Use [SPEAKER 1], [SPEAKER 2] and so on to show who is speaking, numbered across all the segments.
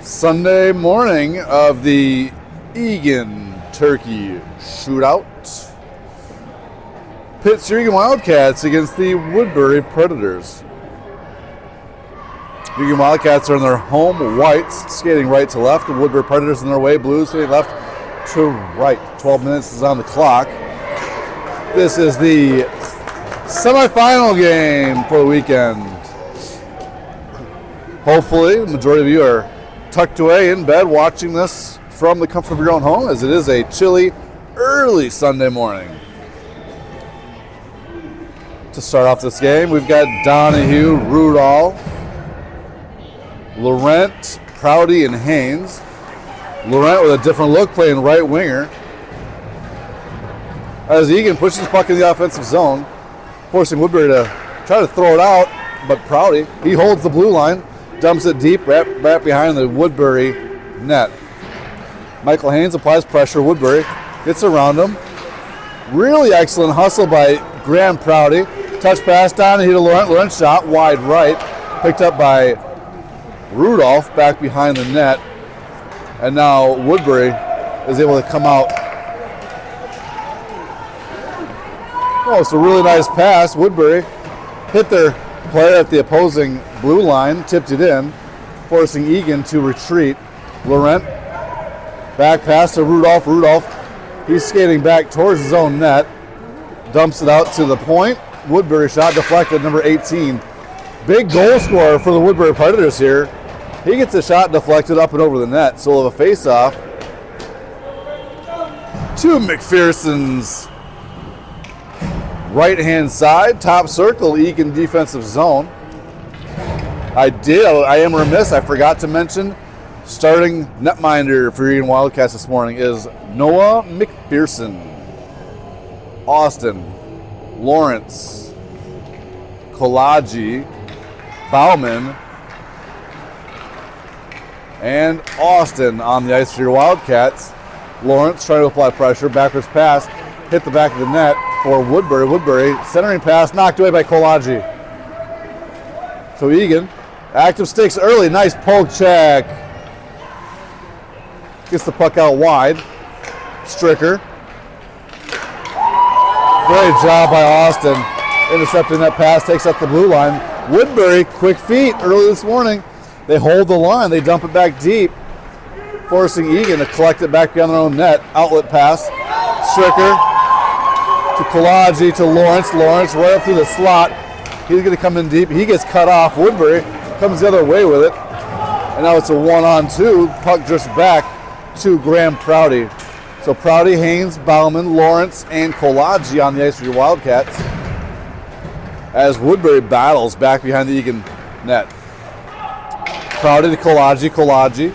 [SPEAKER 1] Sunday morning of the Eagan Turkey Shootout. Pits your Eagan Wildcats against the Woodbury Predators. Eagan Wildcats are in their home whites, skating right to left. The Woodbury Predators in their way blues, skating left to right. 12 minutes is on the clock. This is the semifinal game for the weekend. Hopefully, the majority of you are tucked away in bed watching this from the comfort of your own home, as it is a chilly, early Sunday morning. To start off this game, we've got Donahue, Rudolph, Laurent, Prouty, and Haynes. Laurent with a different look, playing right winger, as Eagan pushes the puck in the offensive zone, forcing Woodbury to try to throw it out, but Prouty, he holds the blue line, dumps it deep, right behind the Woodbury net. Michael Haynes applies pressure. Woodbury gets around him. Really excellent hustle by Graham Prouty. Touch pass down to Laurent. Laurent shot wide right. Picked up by Rudolph back behind the net. And now Woodbury is able to come out. Oh, it's a really nice pass. Woodbury hit their player at the opposing blue line, tipped it in, forcing Eagan to retreat. Laurent, back pass to Rudolph. Rudolph, he's skating back towards his own net, dumps it out to the point. Woodbury shot deflected, number 18. Big goal scorer for the Woodbury Predators here. He gets a shot deflected up and over the net, so we'll have a face-off to McPherson's right-hand side, top circle, Eagan defensive zone. I am remiss, I forgot to mention, starting netminder for Eagan Wildcats this morning is Noah McPherson. Austin, Lawrence, Kolagi, Bauman, and Austin on the ice for your Wildcats. Lawrence trying to apply pressure, backwards pass, hit the back of the net for Woodbury. Woodbury, centering pass, knocked away by Kolagi. So Eagan, active sticks early, nice poke check. Gets the puck out wide. Stricker. Great job by Austin. Intercepting that pass, takes up the blue line. Woodbury, quick feet early this morning. They hold the line, they dump it back deep, forcing Eagan to collect it back beyond their own net. Outlet pass. Stricker to Kolagi to Lawrence. Lawrence right up through the slot. He's going to come in deep. He gets cut off. Woodbury comes the other way with it. And now it's a 1-on-2. Puck drifts back to Graham Prouty. So Prouty, Haynes, Bauman, Lawrence, and Kolagi on the ice for your Wildcats as Woodbury battles back behind the Eagan net. Prouty to Kolagi. Kolagi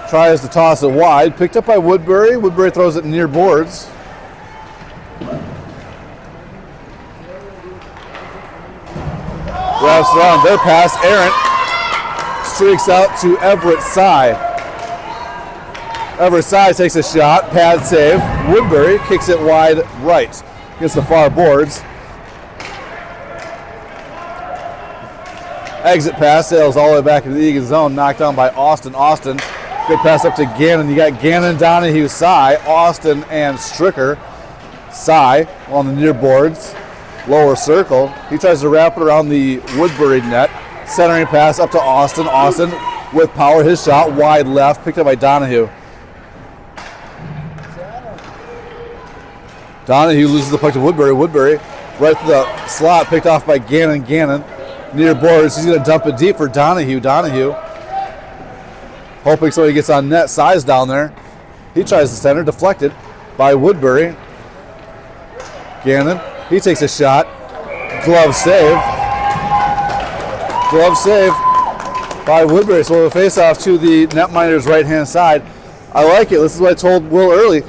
[SPEAKER 1] tries to toss it wide. Picked up by Woodbury. Woodbury throws it near boards. Wraps around their pass. Errant streaks out to Everett Sy. Everett Sy takes a shot. Pad save. Woodbury kicks it wide right against the far boards. Exit pass sails all the way back into the Eagan zone. Knocked down by Austin. Austin, good pass up to Gannon. You got Gannon, Donahue, Sy, Austin, and Stricker. Sy on the near boards. Lower circle. He tries to wrap it around the Woodbury net. Centering pass up to Austin. Austin with power. His shot wide left. Picked up by Donahue. Donahue loses the puck to Woodbury. Woodbury right to the slot. Picked off by Gannon. Gannon near boards. He's going to dump it deep for Donahue. Donahue hoping somebody gets on net. Size down there. He tries to center. Deflected by Woodbury. Gannon. He takes a shot. Glove save. Glove save by Woodbury. So we'll have a face-off to the netminder's right-hand side. I like it. This is what I told Will early.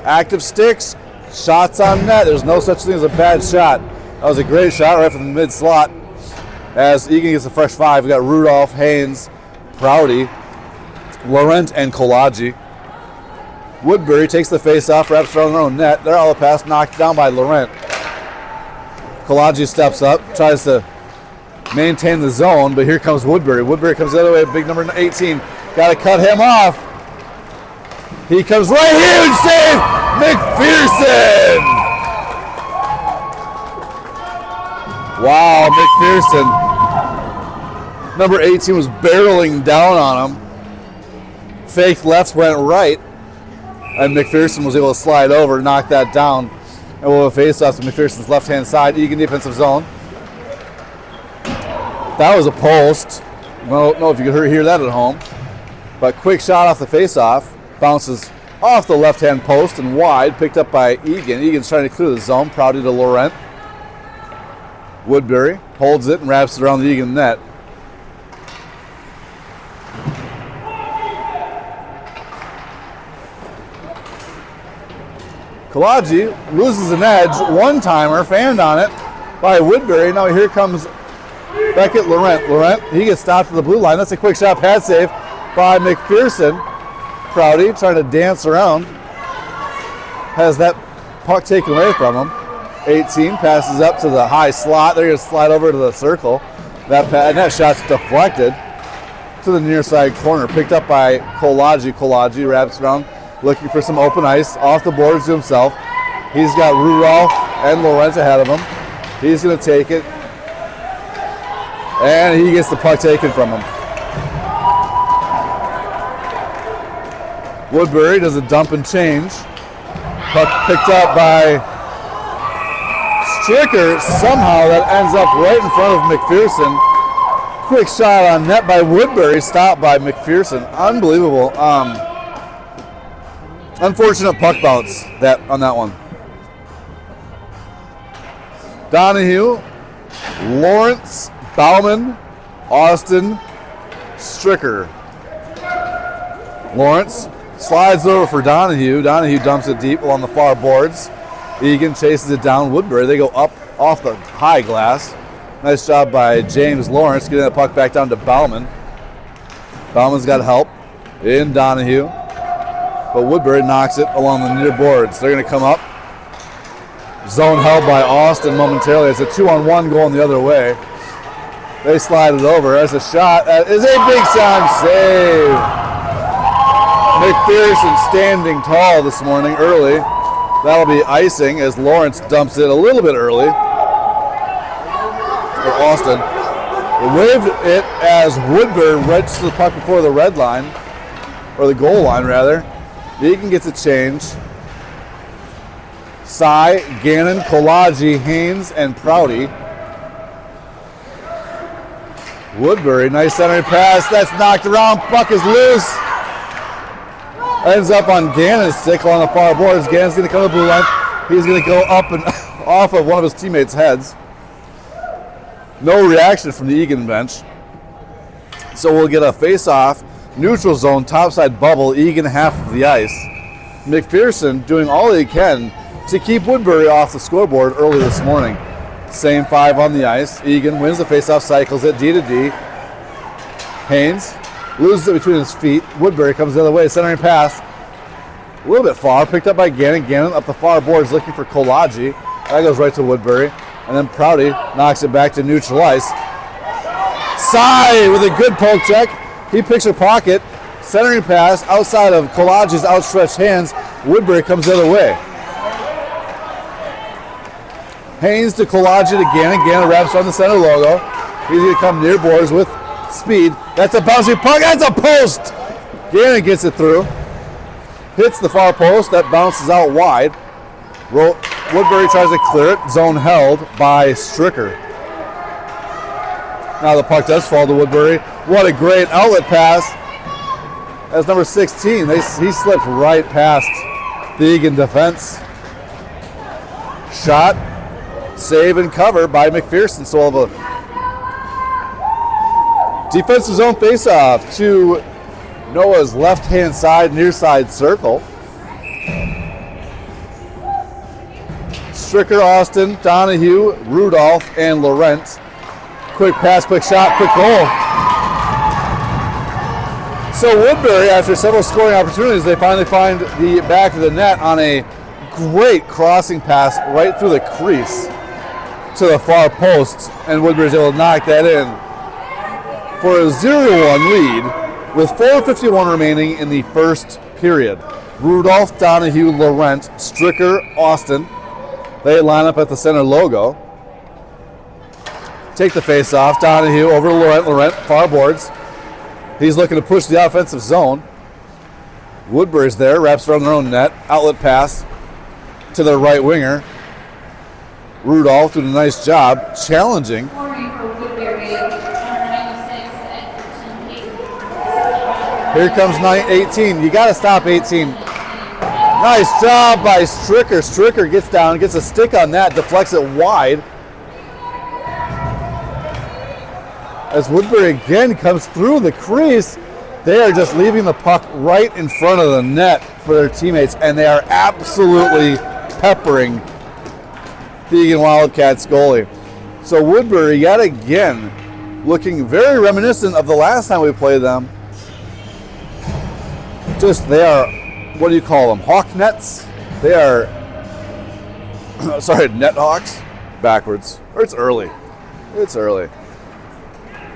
[SPEAKER 1] Active sticks, shots on net. There's no such thing as a bad shot. That was a great shot right from the mid-slot. As Eagan gets a fresh five, we got Rudolph, Haynes, Prouty, Laurent, and Kolagi. Woodbury takes the face-off, wraps around their own net. They're all the pass, knocked down by Laurent. Kolagi steps up, tries to maintain the zone, but here comes Woodbury. Woodbury comes the other way, big number 18. Got to cut him off. He comes right here and save McPherson. Wow, McPherson. Number 18 was barreling down on him. Fake left, went right. And McPherson was able to slide over, knock that down. And we'll have a face-off to McPherson's left-hand side, Eagan defensive zone. That was a post. I don't know if you could hear that at home. But quick shot off the face-off. Bounces off the left-hand post and wide, picked up by Eagan. Eagan's trying to clear the zone. Prouty to Laurent. Woodbury holds it and wraps it around the Eagan net. Kolagi loses an edge, one-timer, fanned on it by Woodbury. Now here comes Beckett Laurent. Laurent, he gets stopped at the blue line. That's a quick shot, pad save by McPherson. Prouty trying to dance around. Has that puck taken away from him. 18 passes up to the high slot. They're going to slide over to the circle. That shot's deflected to the near side corner. Picked up by Kolaji. Kolaji wraps around looking for some open ice. Off the boards to himself. He's got Rudolph and Lawrence ahead of him. He's going to take it. And he gets the puck taken from him. Woodbury does a dump and change. Puck picked up by Stricker. Somehow that ends up right in front of McPherson. Quick shot on net by Woodbury. Stopped by McPherson. Unbelievable. Unfortunate puck bounce on that one. Donahue, Lawrence, Bauman, Austin, Stricker. Lawrence slides over for Donahue. Donahue dumps it deep along the far boards. Eagan chases it down. Woodbury, they go up off the high glass. Nice job by James Lawrence getting that puck back down to Bauman. Bauman's got help in Donahue. But Woodbury knocks it along the near boards. They're going to come up. Zone held by Austin momentarily. It's a 2-on-1 going the other way. They slide it over. That's a shot. That is a big time save. McPherson standing tall this morning early. That'll be icing as Lawrence dumps it a little bit early. For Austin. They waved it as Woodbury registers the puck before the red line, or the goal line rather. Eagan gets a change. Sy, Gannon, Kolaji, Haynes, and Prouty. Woodbury, nice centering pass. That's knocked around. Puck is loose. Ends up on Gannon's stick along the far boards. Gannon's going to come to the blue line. He's going to go up and off of one of his teammates' heads. No reaction from the Eagan bench. So we'll get a face-off. Neutral zone, topside bubble, Eagan half of the ice. McPherson doing all he can to keep Woodbury off the scoreboard early this morning. Same five on the ice. Eagan wins the faceoff, cycles it D to D. Haynes loses it between his feet. Woodbury comes the other way, centering pass. A little bit far, picked up by Gannon. Gannon up the far boards looking for Kolaji. That goes right to Woodbury. And then Prouty knocks it back to neutral ice. Sy with a good poke check. He picks her pocket. Centering pass outside of Kolaji's outstretched hands. Woodbury comes the other way. Haynes to Kolaji to Gannon. Gannon wraps on the center logo. He's going to come near boards with speed. That's a bouncing puck. That's a post. Gannon gets it through. Hits the far post. That bounces out wide. Woodbury tries to clear it. Zone held by Stricker. Now the puck does fall to Woodbury. What a great outlet pass. That's number 16. He slipped right past the Eagan defense. Shot, save, and cover by McPherson. So we'll have a defensive zone faceoff to Noah's left-hand side, near side circle. Stricker, Austin, Donahue, Rudolph, and Laurent. Quick pass, quick shot, quick goal. So Woodbury, after several scoring opportunities, they finally find the back of the net on a great crossing pass right through the crease to the far post, and Woodbury's able to knock that in for a 0-1 lead with 4:51 remaining in the first period. Rudolph, Donahue, Laurent, Stricker, Austin. They line up at the center logo. Take the face off. Donahue over to Laurent. Laurent, far boards. He's looking to push the offensive zone. Woodbury's there, wraps around their own net. Outlet pass to their right winger. Rudolph doing a nice job, challenging. Here comes 18. You got to stop 18. Nice job by Stricker. Stricker gets down, gets a stick on that, deflects it wide. As Woodbury again comes through the crease, they are just leaving the puck right in front of the net for their teammates, and they are absolutely peppering the Eagan Wildcats goalie. So Woodbury, yet again, looking very reminiscent of the last time we played them. they are, what do you call them? Hawk nets? They are, sorry, net hawks? Backwards. Or it's early. It's early.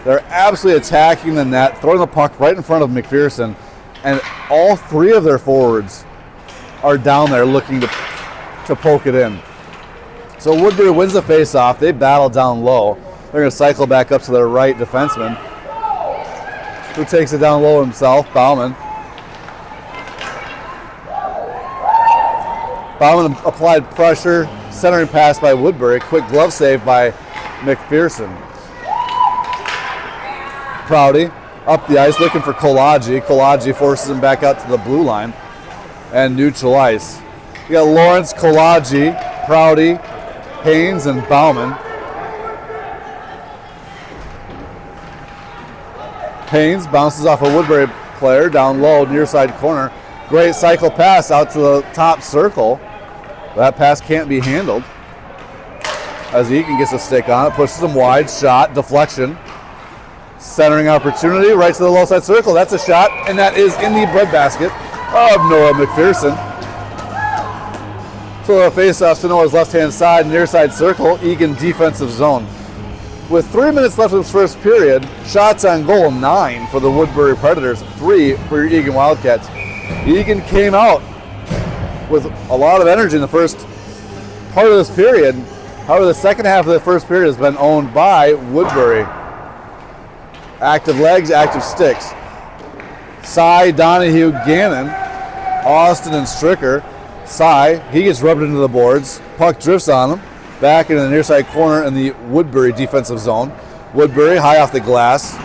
[SPEAKER 1] They're absolutely attacking the net, throwing the puck right in front of McPherson, and all three of their forwards are down there looking to poke it in. So Woodbury wins the faceoff. They battle down low. They're going to cycle back up to their right defenseman, who takes it down low himself, Bauman. Bauman applied pressure, centering pass by Woodbury. Quick glove save by McPherson. Prouty up the ice looking for Kolagi. Kolagi forces him back out to the blue line and neutral ice. You got Lawrence, Kolagi, Prouty, Haynes, and Bauman. Haynes bounces off a Woodbury player down low, near side corner. Great cycle pass out to the top circle. That pass can't be handled as Eagan gets a stick on it, pushes him wide, shot, deflection. Centering opportunity, right to the low side circle. That's a shot, and that is in the breadbasket of Noah McPherson. So the face-off to Noah's left-hand side, near side circle, Eagan defensive zone. With 3 minutes left of this first period, shots on goal 9 for the Woodbury Predators, 3 for your Eagan Wildcats. Eagan came out with a lot of energy in the first part of this period. However, the second half of the first period has been owned by Woodbury. Active legs, active sticks. Cy, Donahue, Gannon, Austin, and Stricker. Cy, he gets rubbed into the boards. Puck drifts on him. Back into the near side corner in the Woodbury defensive zone. Woodbury high off the glass.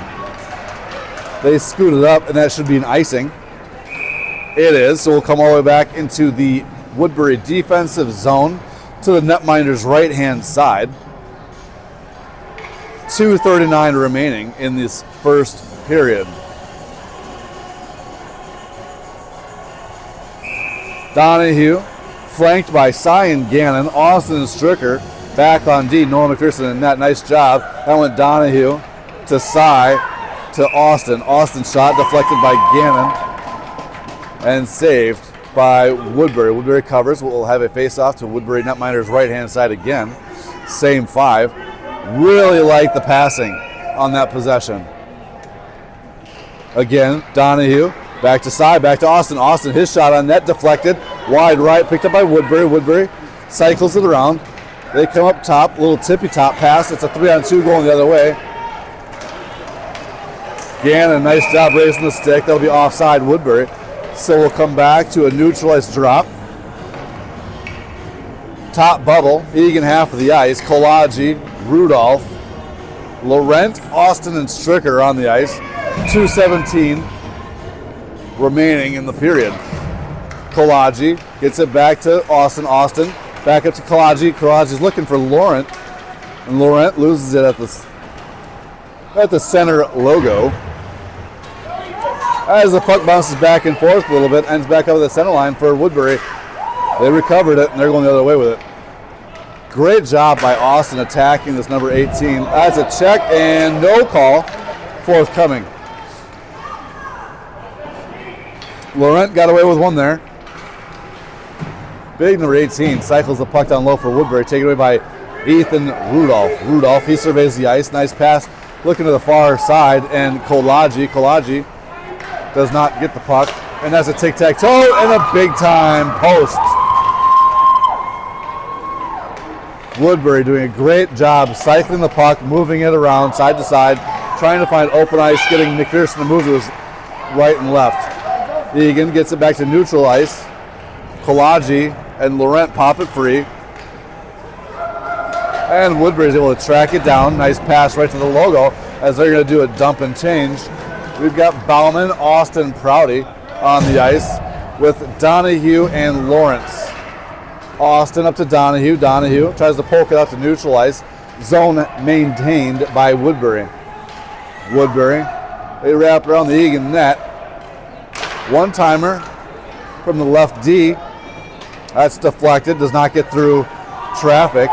[SPEAKER 1] They scoot it up, and that should be an icing. It is, so we'll come all the way back into the Woodbury defensive zone to the netminder's right-hand side. 2:39 remaining in this first period. Donahue, flanked by Cy and Gannon, Austin and Stricker, back on D. Noah McPherson in net. Nice job. That went Donahue to Cy to Austin. Austin shot deflected by Gannon and saved by Woodbury. Woodbury covers. We'll have a face-off to Woodbury netminder's right-hand side again. Same 5. Really like the passing on that possession. Again, Donahue, back to Cy, back to Austin. Austin, his shot on net, deflected. Wide right, picked up by Woodbury. Woodbury cycles it around. They come up top, little tippy top pass. It's a 3-on-2 going the other way. Gannon, nice job raising the stick. That'll be offside Woodbury. So we'll come back to a neutralized drop. Top bubble, Eagan half of the ice. Kolagi, Rudolph, Laurent, Austin, and Stricker on the ice. 2:17 remaining in the period. Kolagi gets it back to Austin. Austin back up to Kolagi. Kolagi's looking for Laurent, and Laurent loses it at the center logo. As the puck bounces back and forth a little bit, ends back up at the center line for Woodbury. They recovered it, and they're going the other way with it. Great job by Austin attacking this number 18. That's a check and no call forthcoming. Laurent got away with one there. Big number 18 cycles the puck down low for Woodbury, taken away by Ethan Rudolph. Rudolph, he surveys the ice. Nice pass, looking to the far side, and Kolagi does not get the puck, and that's a tic-tac-toe and a big-time post. Woodbury doing a great job cycling the puck, moving it around side to side, trying to find open ice, getting McPherson to move to his right and left. Eagan gets it back to neutral ice. Kolagi and Laurent pop it free. And Woodbury is able to track it down. Nice pass right to the logo as they're going to do a dump and change. We've got Bauman, Austin, Prouty on the ice with Donahue and Lawrence. Austin up to Donahue. Donahue tries to poke it out to neutral ice. Zone maintained by Woodbury. Woodbury, they wrap around the Eagan net. One-timer from the left D. That's deflected, does not get through traffic.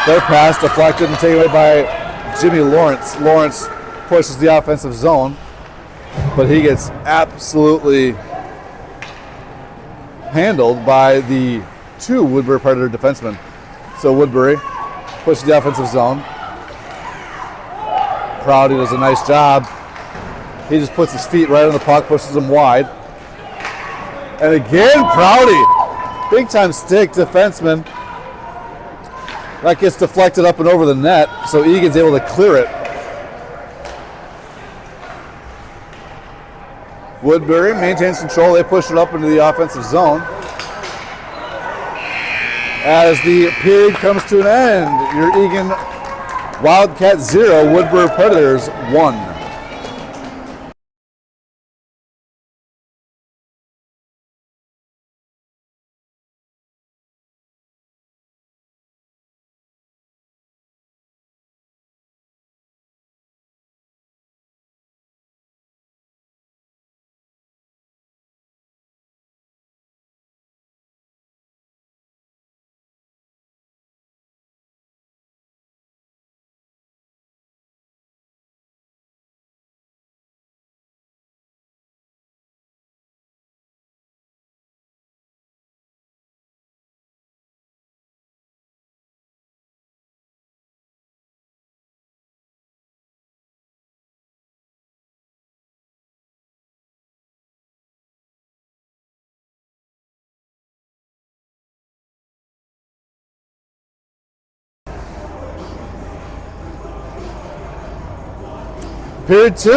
[SPEAKER 1] Their pass deflected and taken away by Jimmy Lawrence. Lawrence pushes the offensive zone, but he gets absolutely handled by the 2 Woodbury Predator defensemen. So Woodbury pushes the offensive zone. Prouty does a nice job. He just puts his feet right on the puck, pushes him wide. And again, Prouty, big time stick defenseman. That gets deflected up and over the net, so Eagan's able to clear it. Woodbury maintains control. They push it up into the offensive zone. As the period comes to an end, your Eagan Wildcat 0, Woodbury Predators 1. Period 2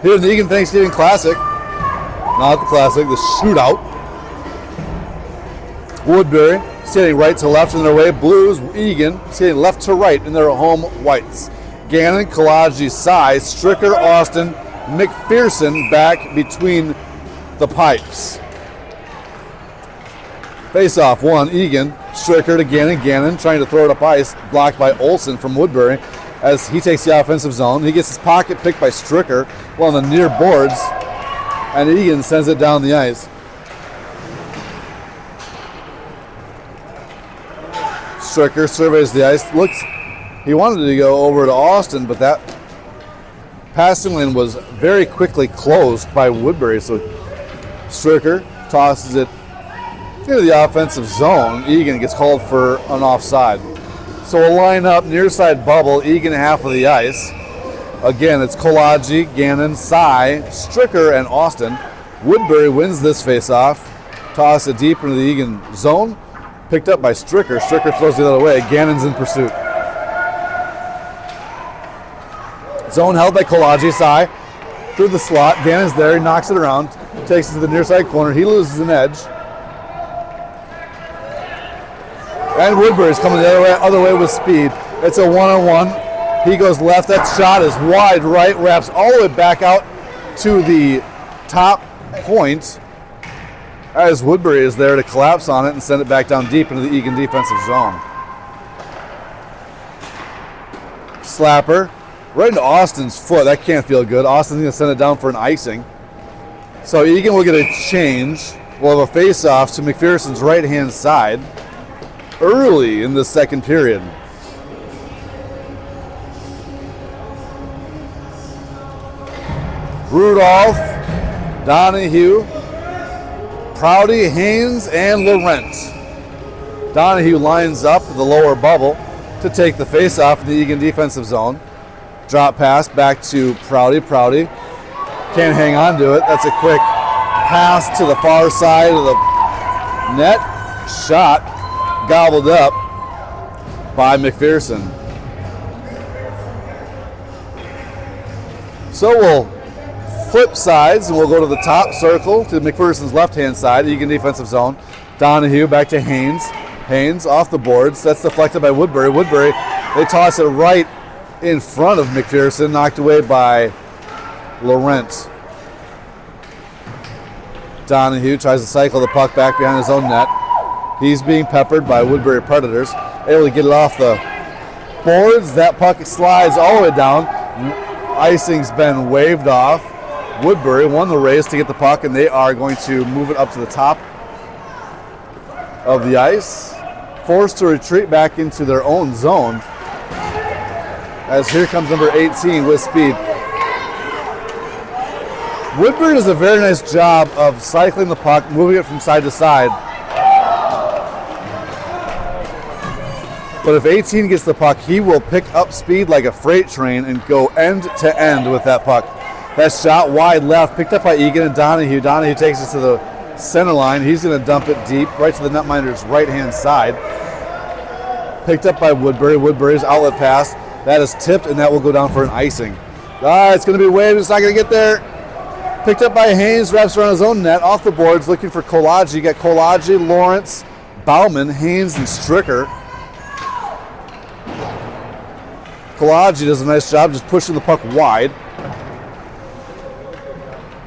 [SPEAKER 1] here in the Eagan Thanksgiving Classic. Not the Classic, the Shootout. Woodbury skating right to left in their way Blues. Eagan skating left to right in their home whites. Gannon, Kalaji, Cy, Stricker, Austin, McPherson back between the pipes. Face-off 1, Eagan. Stricker to Gannon. Gannon trying to throw it up ice. Blocked by Olsen from Woodbury. As he takes the offensive zone, he gets his pocket picked by Stricker on the near boards, and Eagan sends it down the ice. Stricker surveys the ice, looks, he wanted to go over to Austin, but that passing lane was very quickly closed by Woodbury, so Stricker tosses it into the offensive zone. Eagan gets called for an offside. So we'll line up near side bubble, Eagan half of the ice. Again, it's Kolaji, Gannon, Cy, Stricker, and Austin. Woodbury wins this face-off. Toss it deep into the Eagan zone. Picked up by Stricker. Stricker throws the other way. Gannon's in pursuit. Zone held by Kolaji, Cy. Through the slot. Gannon's there. He knocks it around. Takes it to the near side corner. He loses an edge. And Woodbury's coming the other way with speed. It's a one-on-one. He goes left. That shot is wide right. Wraps all the way back out to the top point as Woodbury is there to collapse on it and send it back down deep into the Eagan defensive zone. Slapper right into Austin's foot. That can't feel good. Austin's going to send it down for an icing. So Eagan will get a change. We'll have a face-off to McPherson's right-hand side early in the second period. Rudolph, Donahue, Prouty, Haynes, and Laurent. Donahue lines up the lower bubble to take the face-off in the Eagan defensive zone. Drop pass back to Prouty. Prouty can't hang on to it. That's a quick pass to the far side of the net. Shot gobbled up by McPherson. So we'll flip sides and we'll go to the top circle to McPherson's left-hand side, Eagan defensive zone. Donahue back to Haynes. Haynes off the boards. That's deflected by Woodbury. Woodbury, they toss it right in front of McPherson, knocked away by Laurent. Donahue tries to cycle the puck back behind his own net. He's being peppered by Woodbury Predators. Able to get it off the boards. That puck slides all the way down. Icing's been waved off. Woodbury won the race to get the puck, and they are going to move it up to the top of the ice. Forced to retreat back into their own zone. As here comes number 18 with speed. Woodbury does a very nice job of cycling the puck, moving it from side to side. But if 18 gets the puck, he will pick up speed like a freight train and go end to end with that puck. That shot wide left, picked up by Eagan and Donahue. Donahue takes it to the center line. He's going to dump it deep, right to the netminder's right-hand side. Picked up by Woodbury. Woodbury's outlet pass. That is tipped, and that will go down for an icing. It's going to be waved. It's not going to get there. Picked up by Haynes, wraps around his own net, off the boards, looking for Kolodji. You got Kolodji, Lawrence, Bauman, Haynes, and Stricker. Kolodji does a nice job just pushing the puck wide.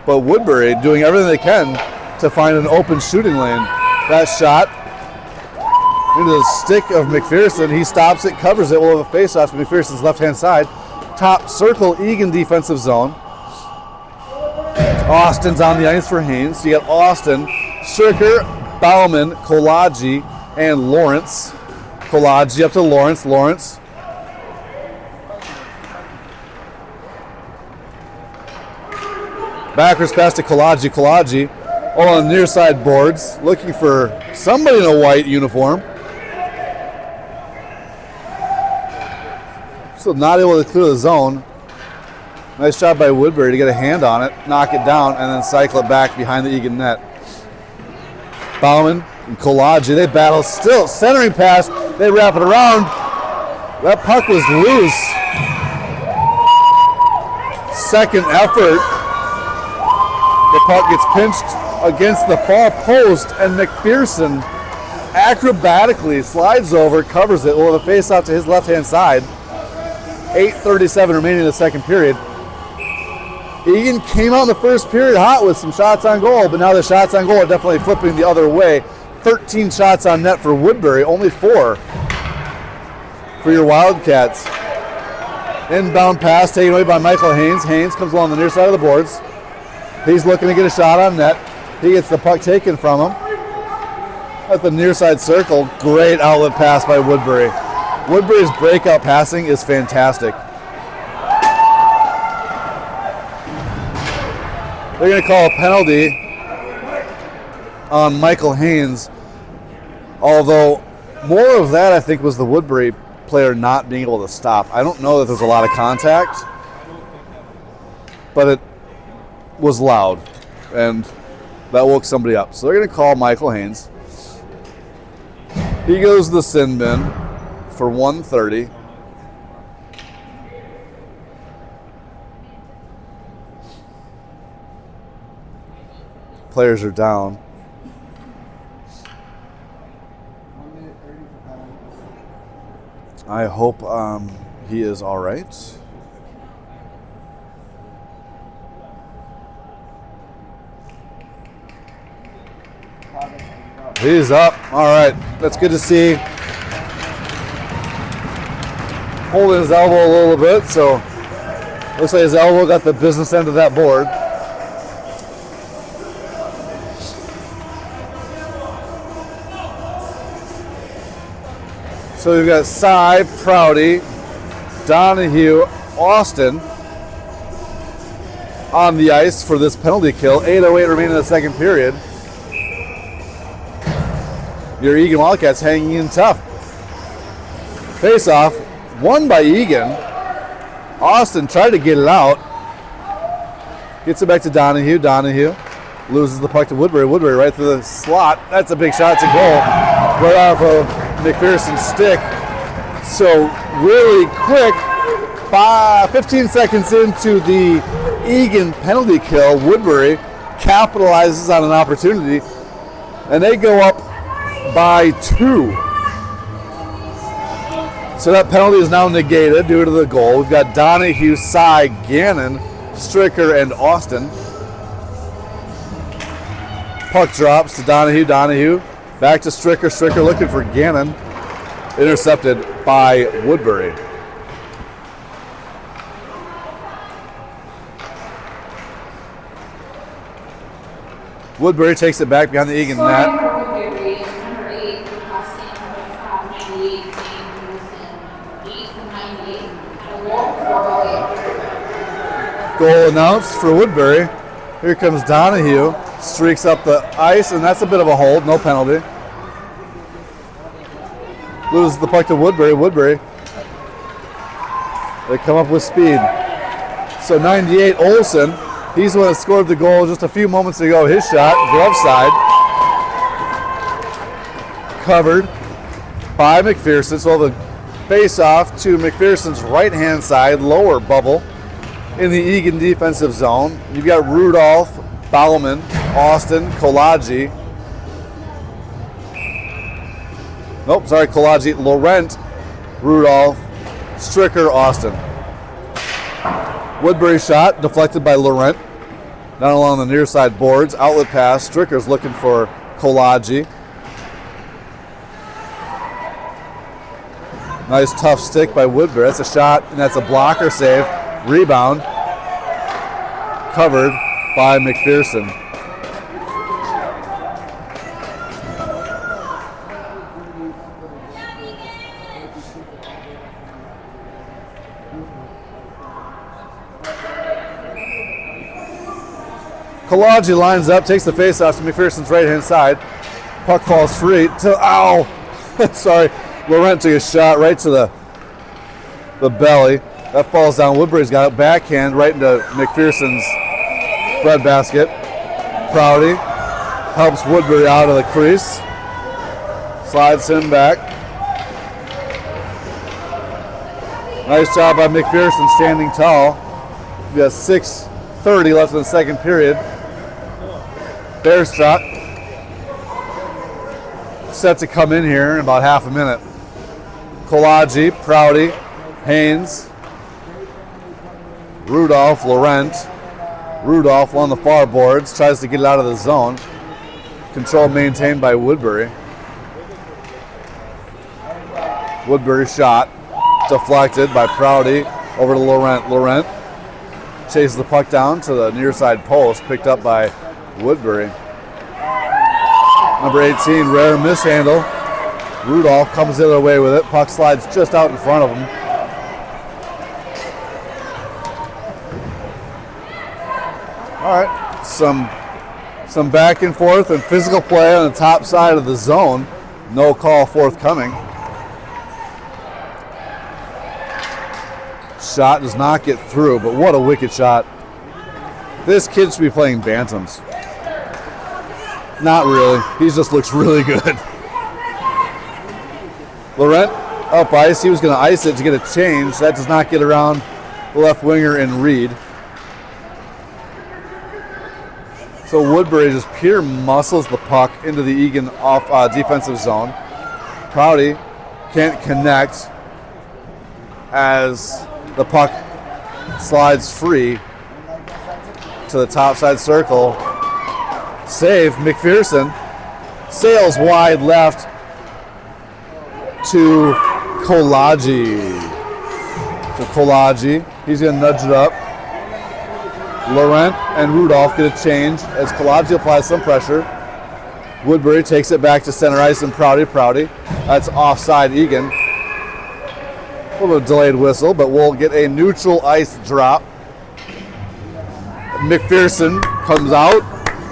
[SPEAKER 1] But Woodbury doing everything they can to find an open shooting lane. That shot into the stick of McPherson. He stops it, covers it. We'll have a face-off to McPherson's left-hand side. Top circle, Eagan defensive zone. Austin's on the ice for Haynes. You got Austin, Stricker, Bauman, Kolodji, and Lawrence. Kolodji up to Lawrence. Lawrence. Backwards pass to Kolodji. Kolodji all on the near side boards, looking for somebody in a white uniform. Still not able to clear the zone. Nice job by Woodbury to get a hand on it, knock it down, and then cycle it back behind the Eagan net. Bauman and Kolodji, they battle still. Centering pass, they wrap it around. That puck was loose. Second effort. The puck gets pinched against the far post, and McPherson acrobatically slides over, covers it. We'll have a face-off to his left-hand side. 8:37 remaining in the second period. Eagan came out in the first period hot with some shots on goal, but now the shots on goal are definitely flipping the other way. 13 shots on net for Woodbury, only 4 for your Wildcats. Inbound pass taken away by Michael Haynes. Haynes comes along the near side of the boards. He's looking to get a shot on net. He gets the puck taken from him at the near side circle. Great outlet pass by Woodbury. Woodbury's breakout passing is fantastic. They're going to call a penalty on Michael Haynes, although more of that I think was the Woodbury player not being able to stop. I don't know that there's a lot of contact, but it was loud, and that woke somebody up. So they're going to call Michael Haynes. He goes to the sin bin for 130. Players are down. I hope he is all right. He's up. All right. That's good to see. Holding his elbow a little bit, so looks like his elbow got the business end of that board. So we've got Cy, Prouty, Donahue, Austin on the ice for this penalty kill. 8:08 remaining in the second period. Your Eagan Wildcats hanging in tough. Face-off, won by Eagan. Austin tried to get it out. Gets it back to Donahue. Donahue loses the puck to Woodbury. Woodbury right through the slot. That's a big shot to goal. Right off of McPherson's stick. So really quick, 15 seconds into the Eagan penalty kill, Woodbury capitalizes on an opportunity, and they go up by 2. So that penalty is now negated due to the goal. We've got Donahue, Cy, Gannon, Stricker, and Austin. Puck drops to Donahue. Donahue back to Stricker. Stricker looking for Gannon. Intercepted by Woodbury. Woodbury takes it back behind the Eagan net. Goal announced for Woodbury. Here comes Donahue, streaks up the ice, and that's a bit of a hold, no penalty. Loses the puck to Woodbury. Woodbury, they come up with speed. So 98, Olsen, he's the one that scored the goal just a few moments ago. His shot, glove side, covered by McPherson. So the face-off to McPherson's right-hand side, lower bubble, in the Eagan defensive zone. You've got Rudolph, Bauman, Austin, Kolagi. Nope, sorry, Kolagi, Laurent, Rudolph, Stricker, Austin. Woodbury shot, deflected by Laurent. Down along the near side boards, outlet pass. Stricker's looking for Kolagi. Nice tough stick by Woodbury. That's a shot, and that's a blocker save. Rebound, covered by McPherson. Kolagi lines up, takes the face-off to McPherson's right-hand side. Puck falls free to, ow! Sorry, Laurent took a shot right to the belly. That falls down. Woodbury's got it backhand right into McPherson's breadbasket. Prouty helps Woodbury out of the crease. Slides him back. Nice job by McPherson standing tall. We got 6:30 left in the second period. Bearstrot set to come in here in about half a minute. Kolagi, Prouty, Haynes, Rudolph, Laurent. Rudolph on the far boards, tries to get it out of the zone. Control maintained by Woodbury. Woodbury shot, deflected by Prouty over to Laurent. Laurent chases the puck down to the near side post, picked up by Woodbury. Number 18, rare mishandle. Rudolph comes the other way with it. Puck slides just out in front of him. All right, some back and forth and physical play on the top side of the zone. No call forthcoming. Shot does not get through, but what a wicked shot. This kid should be playing bantams. Not really. He just looks really good. Laurent up ice. He was going to ice it to get a change. That does not get around the left winger in Reed. So Woodbury just pure muscles the puck into the Eagan off defensive zone. Prouty can't connect as the puck slides free to the top side circle. Save, McPherson sails wide left to Kolagi. So Kolagi, he's going to nudge it up. Laurent and Rudolph get a change as Kolagi applies some pressure. Woodbury takes it back to center ice and Prouty. That's offside Eagan. A little bit of delayed whistle, but we'll get a neutral ice drop. McPherson comes out.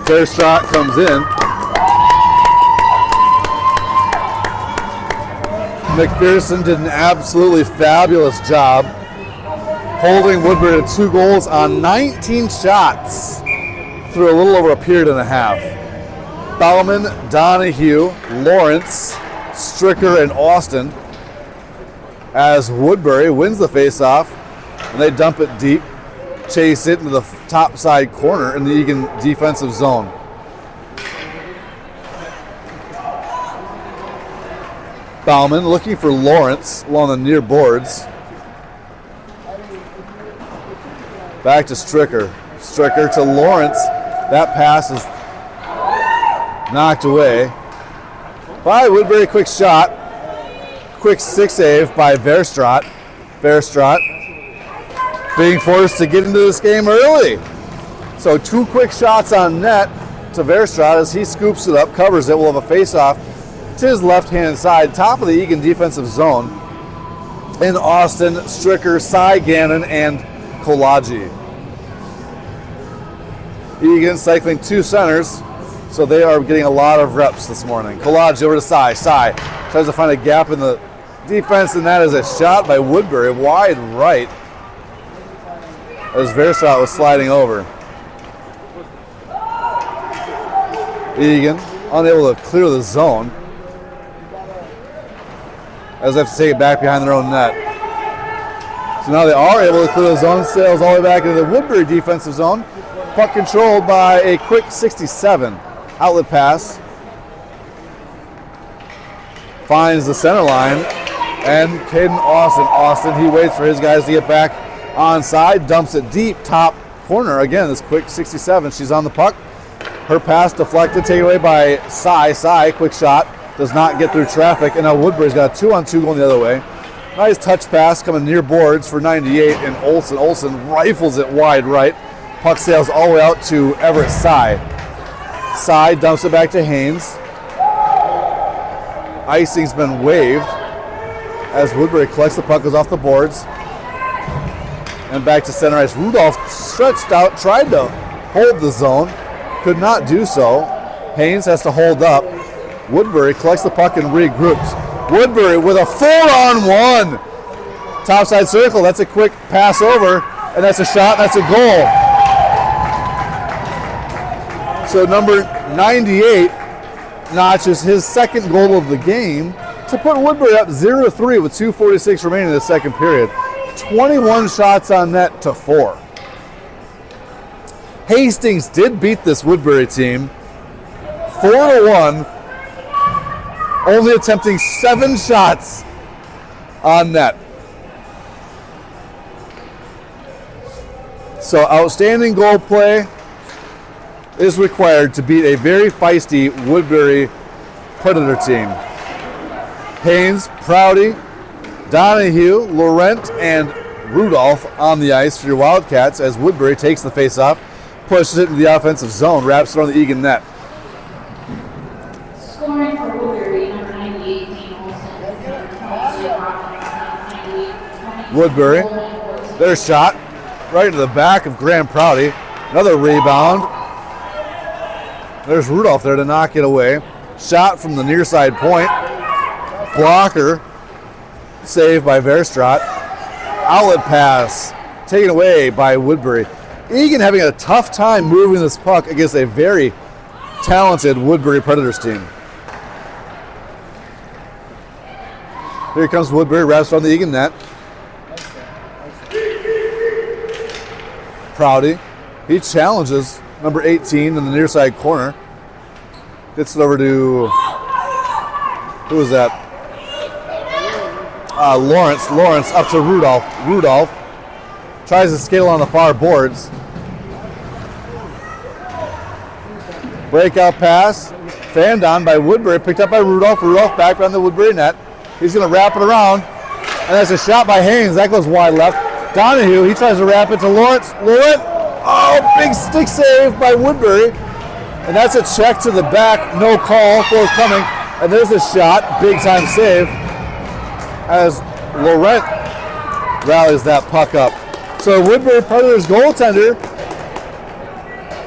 [SPEAKER 1] Bearstrot comes in. McPherson did an absolutely fabulous job holding Woodbury to 2 goals on 19 shots through a little over a period and a half. Bauman, Donahue, Lawrence, Stricker, and Austin as Woodbury wins the faceoff and they dump it deep, chase it into the top side corner in the Eagan defensive zone. Bauman looking for Lawrence along the near boards. Back to Stricker. Stricker to Lawrence. That pass is knocked away by Woodbury. Quick shot. Quick stick save by Verstrot. Verstrot being forced to get into this game early. So 2 quick shots on net to Verstrot as he scoops it up, covers it. We'll have a face-off to his left-hand side, top of the Eagan defensive zone. In Austin, Stricker, Cy Gannon, and Kolagi. Eagan cycling 2 centers, so they are getting a lot of reps this morning. Kolodji over to Cy. Cy tries to find a gap in the defense, and that is a shot by Woodbury, wide right, as Vershot was sliding over. Eagan unable to clear the zone, as they have to take it back behind their own net. So now they are able to clear the zone, sails all the way back into the Woodbury defensive zone. Puck controlled by a quick 67. Outlet pass. Finds the center line, and Caden Austin, he waits for his guys to get back onside, dumps it deep, top corner. Again, this quick 67, she's on the puck. Her pass deflected, taken away by Cy. Cy, quick shot, does not get through traffic, and now Woodbury's got a 2-on-2 going the other way. Nice touch pass coming near boards for 98, and Olsen rifles it wide right. Puck sails all the way out to Everett Cy. Cy dumps it back to Haynes. Icing's been waived as Woodbury collects the puck, goes off the boards. And back to center ice. Rudolph stretched out, tried to hold the zone, could not do so. Haynes has to hold up. Woodbury collects the puck and regroups. Woodbury with a 4-on-1. Topside circle, that's a quick pass over, and that's a shot, and that's a goal. So number 98 notches his second goal of the game to put Woodbury up 0-3 with 2:46 remaining in the second period. 21 shots on net to 4. Hastings did beat this Woodbury team 4-1, only attempting 7 shots on net. So outstanding goal play is required to beat a very feisty Woodbury Predator team. Haynes, Prouty, Donahue, Laurent, and Rudolph on the ice for your Wildcats as Woodbury takes the face-off, pushes it into the offensive zone, wraps it on the Eagan net.
[SPEAKER 2] Scoring for Woodbury, number 98,
[SPEAKER 1] Woodbury, their shot right into the back of Graham Prouty. Another rebound. There's Rudolph there to knock it away. Shot from the near side point. Blocker. Saved by Verstraat. Outlet pass taken away by Woodbury. Eagan having a tough time moving this puck against a very talented Woodbury Predators team. Here comes Woodbury, wraps on the Eagan net. Prouty, he challenges number 18 in the near side corner. Gets it over to, who is that? Lawrence. Lawrence up to Rudolph. Rudolph tries to scale on the far boards. Breakout pass, fanned on by Woodbury, picked up by Rudolph. Rudolph back around the Woodbury net. He's going to wrap it around, and that's a shot by Haynes. That goes wide left. Donahue, he tries to wrap it to Lawrence. Laurent, oh, big stick save by Woodbury. And that's a check to the back, no call, forthcoming. And there's a shot, big time save, as Laurent rallies that puck up. So Woodbury Predators goaltender,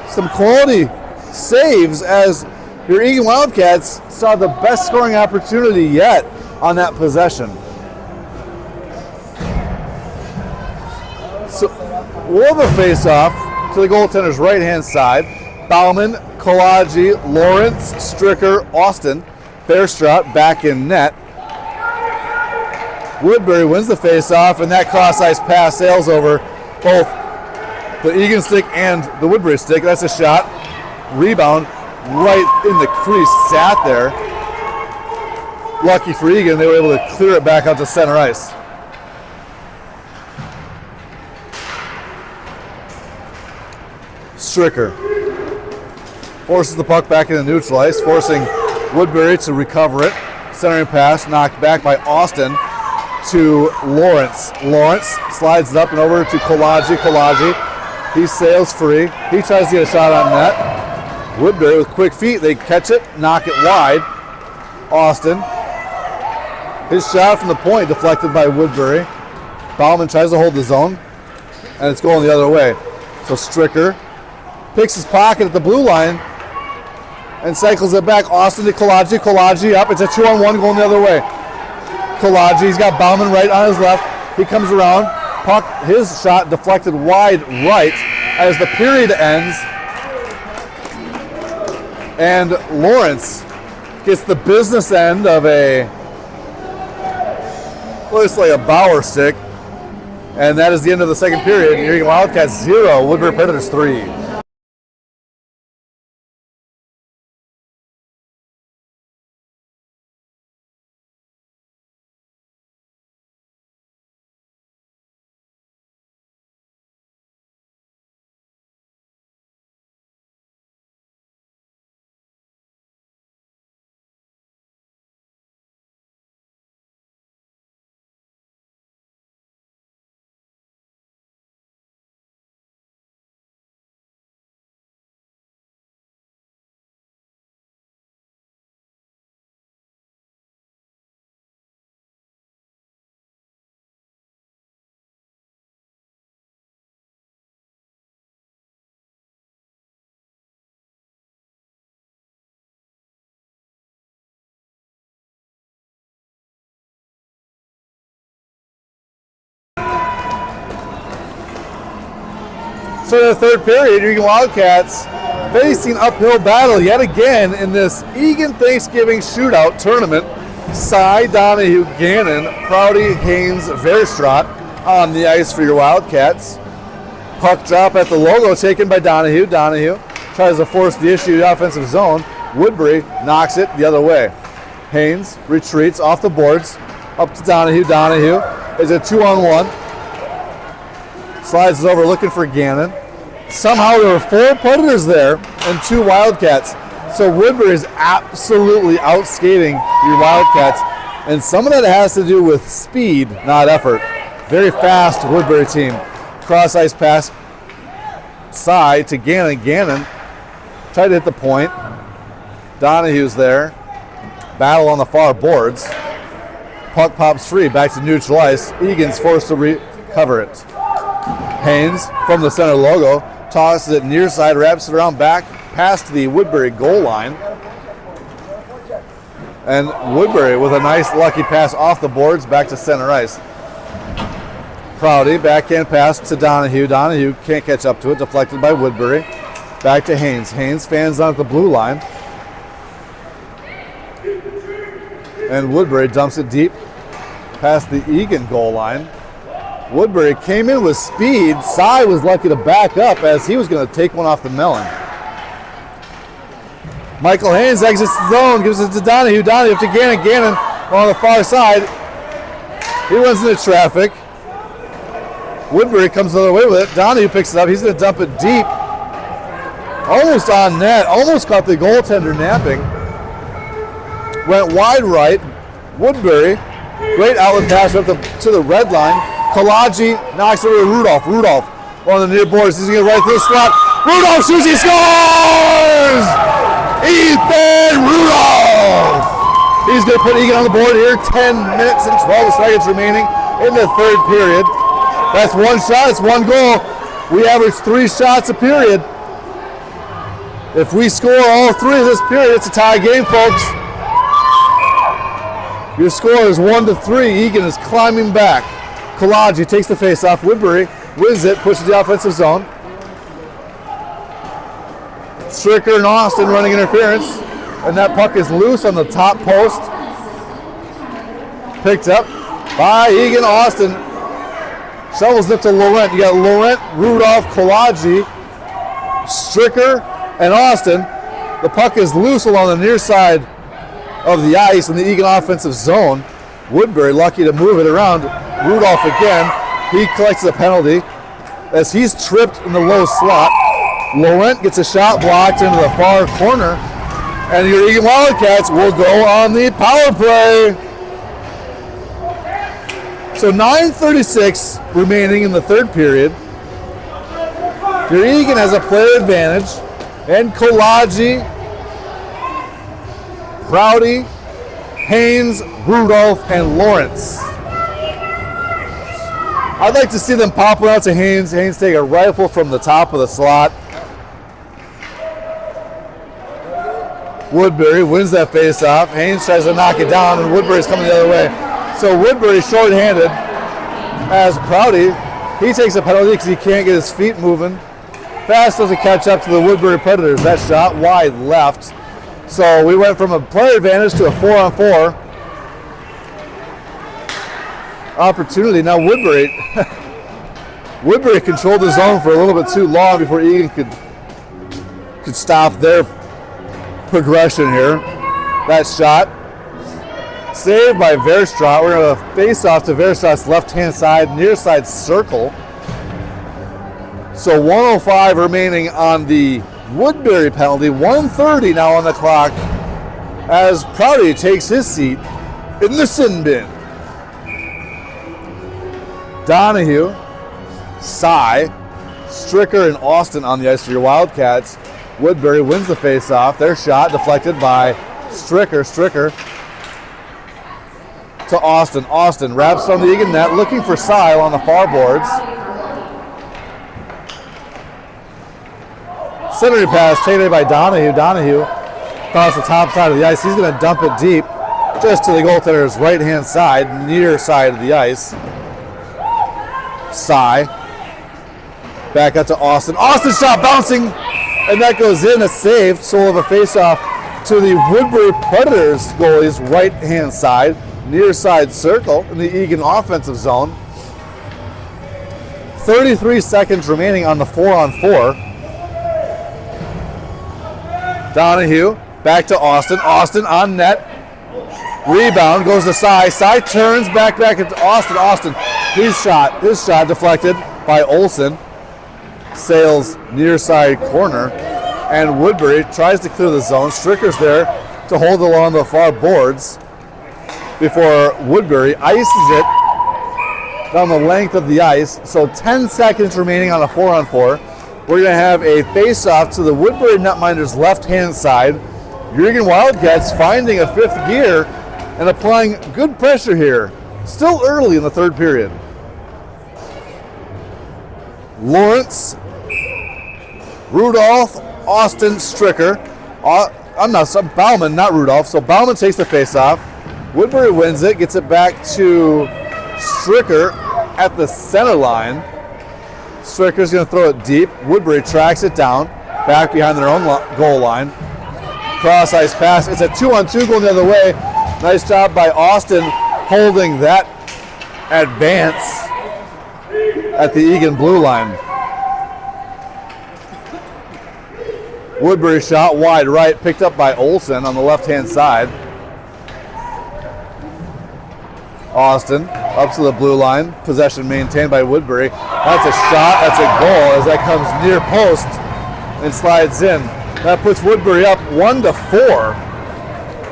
[SPEAKER 1] some quality saves as your Eagan Wildcats saw the best scoring opportunity yet on that possession. So we'll have a face-off to the goaltender's right-hand side. Bauman, Kolodji, Lawrence, Stricker, Austin, Verstraat back in net. Woodbury wins the face-off, and that cross-ice pass sails over both the Eagan stick and the Woodbury stick. That's a shot. Rebound right in the crease, sat there. Lucky for Eagan, they were able to clear it back out to center ice. Stricker forces the puck back into neutral ice, forcing Woodbury to recover it. Centering pass knocked back by Austin to Lawrence. Lawrence slides it up and over to Kolodji. Kolodji, he sails free. He tries to get a shot on net. Woodbury with quick feet, they catch it, knock it wide. Austin, his shot from the point deflected by Woodbury. Bauman tries to hold the zone, and it's going the other way. So Stricker picks his pocket at the blue line, and cycles it back. Austin to Kolaji. Kolaji up. It's a 2-on-1 going the other way. Kolaji, he's got Bauman right on his left. He comes around. Puck, his shot deflected wide right as the period ends. And Lawrence gets the business end of a, looks like a Bauer stick. And that is the end of the second period. Eagan Wildcats 0, Woodbury Predators 3. So in the third period, Eagan Wildcats facing uphill battle yet again in this Eagan Thanksgiving Shootout tournament. Cy, Donahue, Gannon, Prouty, Haynes, Verstraat on the ice for your Wildcats. Puck drop at the logo taken by Donahue. Donahue tries to force the issue to the offensive zone. Woodbury knocks it the other way. Haynes retreats off the boards up to Donahue. Donahue is a 2-on-1. Slides it over looking for Gannon. Somehow there were 4 Predators there and 2 Wildcats. So Woodbury is absolutely outskating your Wildcats. And some of that has to do with speed, not effort. Very fast Woodbury team. Cross ice pass. Side to Gannon. Gannon tried to hit the point. Donahue's there. Battle on the far boards. Puck pops free back to neutral ice. Egan's forced to recover it. Haynes from the center logo tosses it near side, wraps it around back past the Woodbury goal line. And Woodbury with a nice lucky pass off the boards back to center ice. Prouty, backhand pass to Donahue. Donahue can't catch up to it, deflected by Woodbury. Back to Haynes. Haynes fans on at the blue line. And Woodbury dumps it deep past the Eagan goal line. Woodbury came in with speed. Cy was lucky to back up as he was going to take one off the melon. Michael Haynes exits the zone, gives it to Donahue. Donahue up to Gannon. Gannon on the far side. He runs into traffic. Woodbury comes the other way with it. Donahue picks it up. He's going to dump it deep. Almost on net. Almost caught the goaltender napping. Went wide right. Woodbury, great outlet pass up to the red line. Kolaji knocks it over to Rudolph. Rudolph on the near boards. He's going to get right through the slot. Rudolph shoots. He scores! Ethan Rudolph! He's going to put Eagan on the board here. 10 minutes and 12 seconds remaining in the third period. That's one shot. It's one goal. We average 3 shots a period. If we score all 3 of this period, it's a tie game, folks. Your score is 1-3. Eagan is climbing back. Kolaji takes the face off. Woodbury wins it, pushes the offensive zone. Stricker and Austin running interference. And that puck is loose on the top post. Picked up by Eagan. Austin shovels it to Laurent. You got Laurent, Rudolph, Kolaji, Stricker, and Austin. The puck is loose along the near side of the ice in the Eagan offensive zone. Woodbury lucky to move it around. Rudolph again. He collects the penalty as he's tripped in the low slot. Laurent gets a shot blocked into the far corner. And your Eagan Wildcats will go on the power play. So 9:36 remaining in the third period. Your Eagan has a player advantage. And Kolaji, Prouty, Haynes, Rudolph, and Lawrence. I'd like to see them pop it out to Haynes. Haynes take a rifle from the top of the slot. Woodbury wins that face-off. Haynes tries to knock it down, and Woodbury's coming the other way. So Woodbury short-handed as Prouty. He takes a penalty because he can't get his feet moving. Fast doesn't catch up to the Woodbury Predators. That shot wide left. So we went from a player advantage to a 4-on-4 opportunity. Now Woodbury controlled the zone for a little bit too long before Eagan could stop their progression here. That shot saved by Verstraat. We're going to face off to Verstraat's left-hand side, near side circle. So 1:05 remaining on the Woodbury penalty. 1:30 now on the clock as Prouty takes his seat in the sin bin. Donahue, Cy, Stricker, and Austin on the ice for your Wildcats. Woodbury wins the face-off. Their shot deflected by Stricker. Stricker to Austin. Austin wraps from the Eagan net, looking for Cy on the far boards. Centering pass taken away by Donahue. Donahue across the top side of the ice. He's going to dump it deep just to the goaltender's right-hand side, near side of the ice. Cy. Back out to Austin. Austin shot bouncing, and that goes in. A save. So we'll have a face-off to the Woodbury Predators goalie's right-hand side, near side circle in the Eagan offensive zone. 33 seconds remaining on the 4-on-4. Donahue back to Austin. Austin on net. Rebound goes to Cy. Cy turns back into Austin. Austin, his shot deflected by Olsen. Sails near side corner. And Woodbury tries to clear the zone. Stricker's there to hold along the far boards before Woodbury ices it down the length of the ice. So 10 seconds remaining on a 4-on-4. We're going to have a face-off to the Woodbury netminders' left-hand side. Eagan Wildcats finding a fifth gear and applying good pressure here. Still early in the third period. Lawrence, Rudolph, Austin, Stricker. Bauman, not Rudolph. So Bauman takes the face-off. Woodbury wins it, gets it back to Stricker at the center line. Stricker's going to throw it deep. Woodbury tracks it down, back behind their own goal line. Cross ice pass. It's a 2-on-2 going the other way. Nice job by Austin holding that advance at the Eagan blue line. Woodbury shot wide right, picked up by Olsen on the left-hand side. Austin up to the blue line. Possession maintained by Woodbury. That's a shot. That's a goal as that comes near post and slides in. That puts Woodbury up 1-4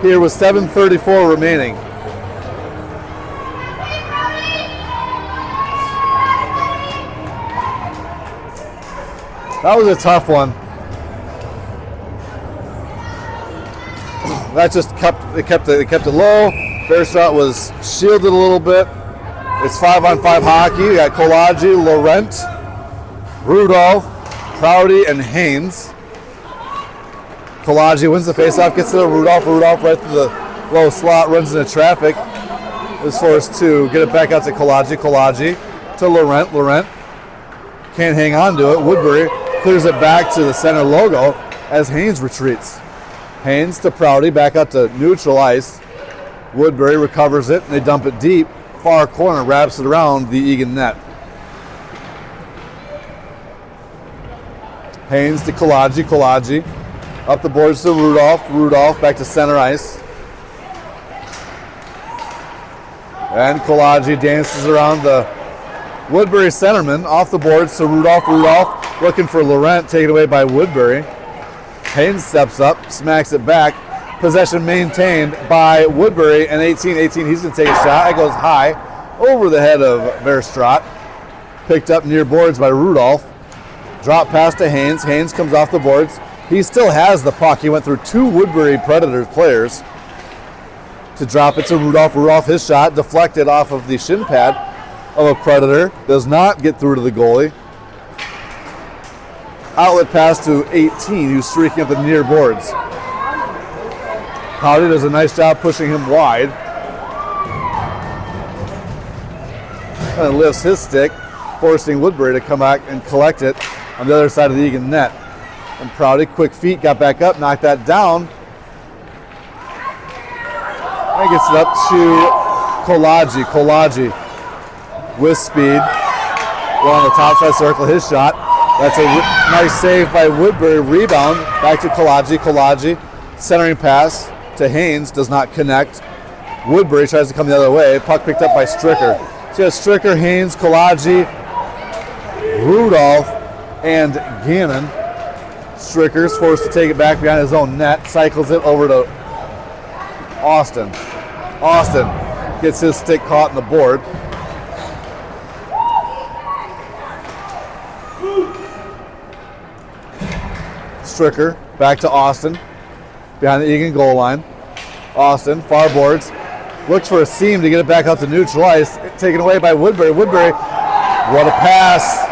[SPEAKER 1] here with 7:34 remaining. That was a tough one. That just kept it low. Verstraat was shielded a little bit. It's 5-on-5 hockey. We got Kolagi, Laurent, Rudolph, Prouty, and Haynes. Kolagi wins the faceoff, gets to the Rudolph. Rudolph right through the low slot, runs into traffic. Is forced to get it back out to Kolagi. Kolagi to Laurent. Laurent can't hang on to it. Woodbury clears it back to the center logo as Haynes retreats. Haynes to Prouty, back out to neutral ice. Woodbury recovers it, and they dump it deep. Far corner, wraps it around the Eagan net. Haynes to Kolagi. Kolagi up the boards to Rudolph. Rudolph back to center ice. And Kolagi dances around the Woodbury centerman. Off the boards to Rudolph. Rudolph looking for Laurent, taken away by Woodbury. Haynes steps up, smacks it back. Possession maintained by Woodbury, and 18, he's going to take a shot. It goes high over the head of Verstraat. Picked up near boards by Rudolph. Drop pass to Haynes. Haynes comes off the boards. He still has the puck. He went through two Woodbury Predators players to drop it to Rudolph. Rudolph, his shot deflected off of the shin pad of a Predator. Does not get through to the goalie. Outlet pass to 18, who's streaking up the near boards. Powdy does a nice job pushing him wide. And lifts his stick, forcing Woodbury to come back and collect it on the other side of the Eagan net. And Prouty, quick feet, got back up, knocked that down. And gets it up to Kolaji. Kolaji with speed. On the top side circle, his shot. That's a nice save by Woodbury. Rebound back to Kolaji. Kolaji centering pass to Haynes, does not connect. Woodbury tries to come the other way. Puck picked up by Stricker. So you have Stricker, Haynes, Kolaji, Rudolph, and Gannon. Stricker's forced to take it back behind his own net. Cycles it over to Austin. Austin gets his stick caught in the board. Stricker back to Austin behind the Eagan goal line. Austin, far boards, looks for a seam to get it back out to neutral ice. Taken away by Woodbury. Woodbury, what a pass.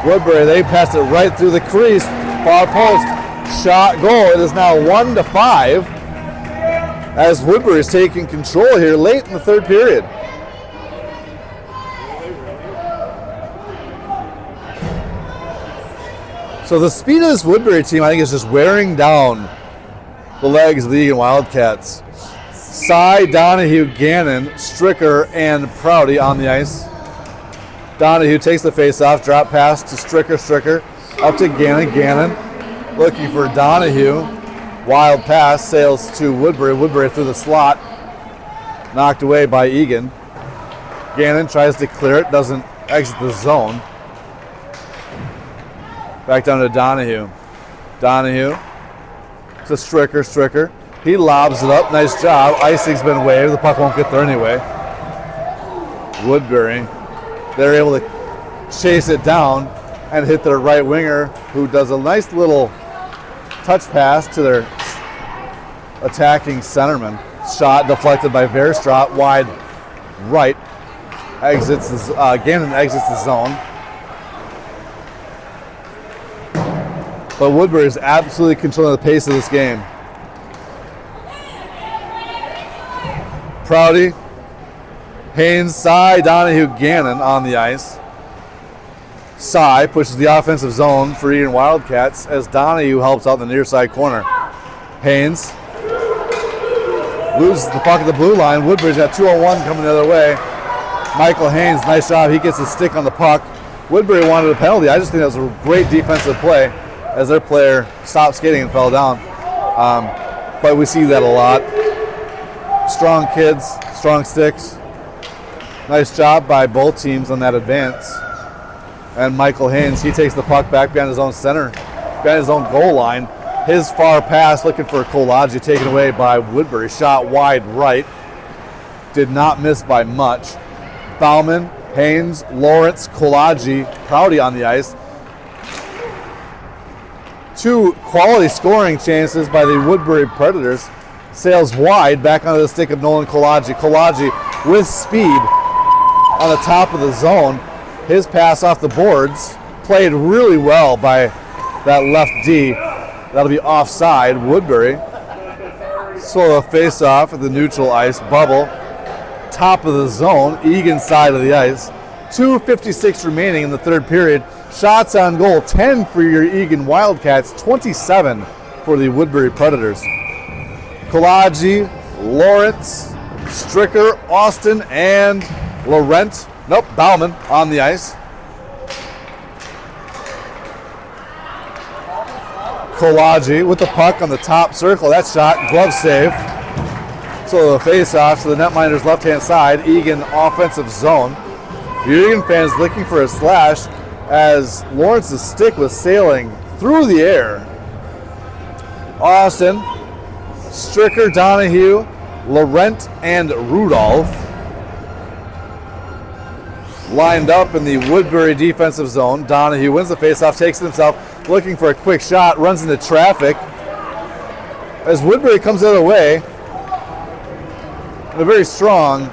[SPEAKER 1] Woodbury, they passed it right through the crease. Far post, shot, goal. It is now 1-5 as Woodbury is taking control here late in the third period. So the speed of this Woodbury team, I think, is just wearing down the legs of the Eagan Wildcats. Cy, Donahue, Gannon, Stricker, and Prouty on the ice. Donahue takes the face-off, drop pass to Stricker. Stricker up to Gannon. Gannon looking for Donahue. Wild pass sails to Woodbury. Woodbury through the slot. Knocked away by Eagan. Gannon tries to clear it, doesn't exit the zone. Back down to Donahue. Donahue to Stricker. Stricker. He lobs it up. Nice job. Icing's been waved. The puck won't get there anyway. Woodbury. They're able to chase it down and hit their right winger, who does a nice little touch pass to their attacking centerman. Shot deflected by Verstraat, wide right. Gannon exits the zone. But Woodbury is absolutely controlling the pace of this game. Prouty, Haynes, Cy, Donahue, Gannon on the ice. Cy pushes the offensive zone for Eagan Wildcats as Donahue helps out in the near side corner. Haynes loses the puck at the blue line. Woodbury's got 2-on-1 coming the other way. Michael Haynes, nice job. He gets his stick on the puck. Woodbury wanted a penalty. I just think that was a great defensive play as their player stopped skating and fell down. But we see that a lot. Strong kids, strong sticks. Nice job by both teams on that advance. And Michael Haynes, he takes the puck back behind his own center, behind his own goal line. His far pass looking for Kolaji, taken away by Woodbury. Shot wide right. Did not miss by much. Bauman, Haynes, Lawrence, Kolaji, Prouty on the ice. Two quality scoring chances by the Woodbury Predators. Sails wide, back onto the stick of Nolan Kolaji. Kolaji with speed on the top of the zone. His pass off the boards, played really well by that left D. That'll be offside. Woodbury. So a face-off at the neutral ice bubble. Top of the zone, Eagan side of the ice. 2:56 remaining in the third period. Shots on goal, 10 for your Eagan Wildcats, 27 for the Woodbury Predators. Kolaji, Lawrence, Stricker, Austin, and Laurent. Nope, Bauman on the ice. Kolaji with the puck on the top circle. That shot, glove save. So the face-off to the netminder's left-hand side. Eagan offensive zone. The Eagan fans looking for a slash as Lawrence's stick was sailing through the air. Austin, Stricker, Donahue, Laurent, and Rudolph lined up in the Woodbury defensive zone. Donahue wins the faceoff, takes it himself, looking for a quick shot, runs into traffic. As Woodbury comes the other way, a very strong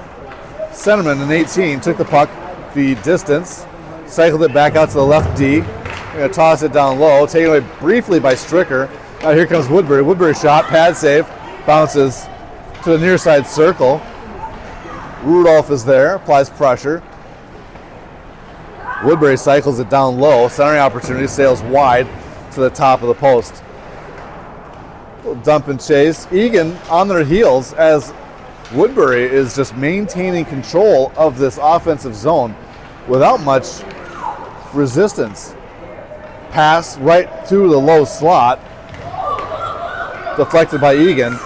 [SPEAKER 1] centerman in 18 took the puck the distance, cycled it back out to the left D. Going to toss it down low, taken away briefly by Stricker. Now here comes Woodbury. Woodbury shot, pad save, bounces to the near side circle. Rudolph is there, applies pressure. Woodbury cycles it down low. Centering opportunity, sails wide to the top of the post. Little dump and chase. Eagan on their heels as Woodbury is just maintaining control of this offensive zone without much resistance. Pass right through the low slot. Deflected by Eagan.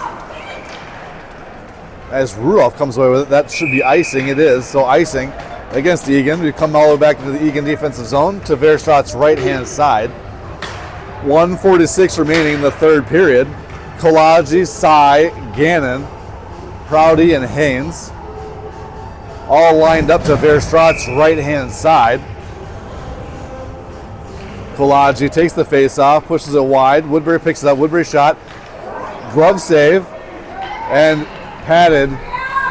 [SPEAKER 1] As Rudolph comes away with it, that should be icing. It is. So icing against Eagan. We come all the way back into the Eagan defensive zone to Verstraet's right-hand side. 1:46 remaining in the third period. Kolaji, Sy, Gannon, Prouty, and Haynes all lined up to Verstraet's right-hand side. Kolaji takes the face-off, pushes it wide. Woodbury picks it up. Woodbury shot. Glove save. And padded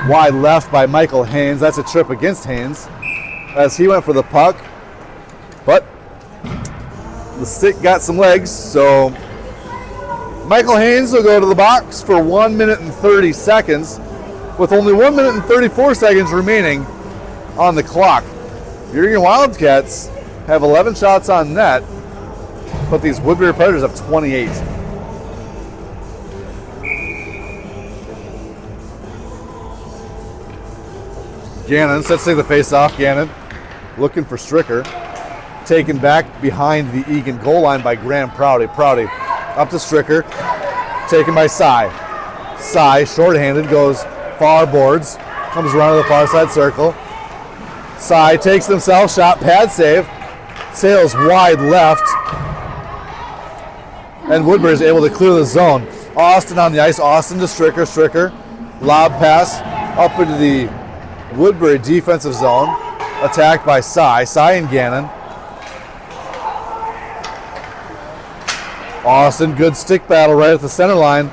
[SPEAKER 1] wide left by Michael Haynes. That's a trip against Haynes as he went for the puck. But the stick got some legs, so Michael Haynes will go to the box for 1 minute and 30 seconds with only 1 minute and 34 seconds remaining on the clock. Your Wildcats have 11 shots on net, but these Woodbury Predators have 28. Gannon sets to the face-off. Gannon looking for Stricker. Taken back behind the Eagan goal line by Graham Prouty. Prouty up to Stricker. Taken by Sy. Sy, short-handed, goes far boards. Comes around to the far side circle. Sy takes himself, shot, pad save. Sails wide left. And Woodbury is able to clear the zone. Austin on the ice. Austin to Stricker. Stricker. Lob pass up into the Woodbury defensive zone. Attacked by Sy. Sy and Gannon. Austin, good stick battle right at the center line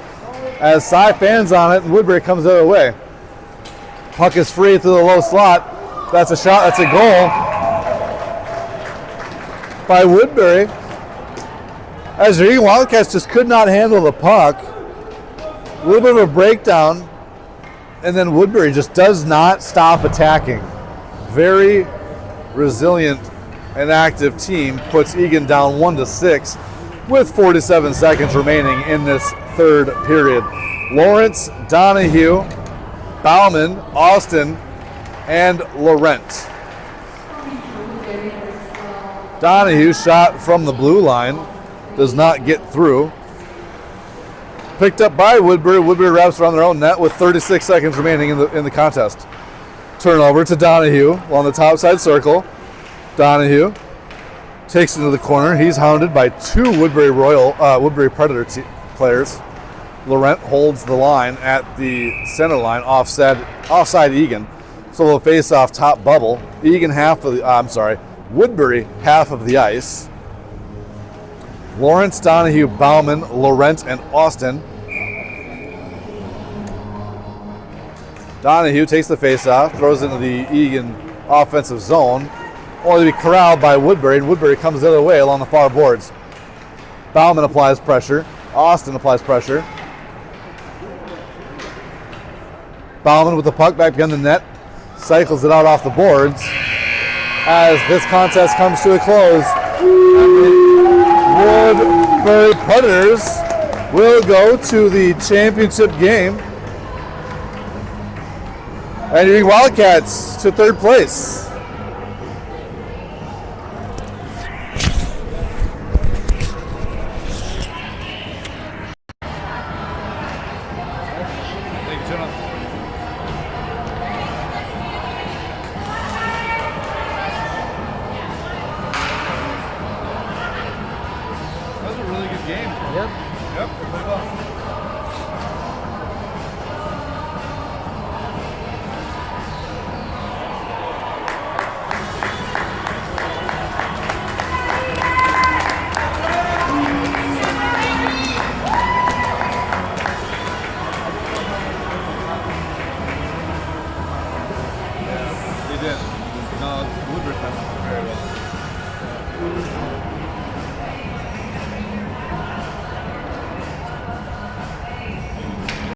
[SPEAKER 1] as Sy fans on it and Woodbury comes the other way. Puck is free through the low slot. That's a shot, that's a goal by Woodbury. As the Wildcats just could not handle the puck. A little bit of a breakdown, and then Woodbury just does not stop attacking. Very resilient and active team puts Eagan down 1-6 with 47 seconds remaining in this third period. Lawrence, Donahue, Bauman, Austin, and Laurent. Donahue shot from the blue line, does not get through. Picked up by Woodbury. Woodbury wraps around their own net with 36 seconds remaining in the contest. Turnover to Donahue on the top side circle. Donahue takes it into the corner. He's hounded by two Woodbury Predator players. Laurent holds the line at the center line, offside Eagan. So we'll face off top bubble. Eagan Woodbury half of the ice. Lawrence, Donahue, Bauman, Laurent, and Austin. Donahue takes the face-off, throws into the Eagan offensive zone, only to be corralled by Woodbury, and Woodbury comes the other way along the far boards. Bauman applies pressure. Austin applies pressure. Bauman with the puck back behind the net, cycles it out off the boards as this contest comes to a close. Woodbury Predators will go to the championship game. And your Wildcats to third place.
[SPEAKER 3] That was a really good game. Yep, we played well.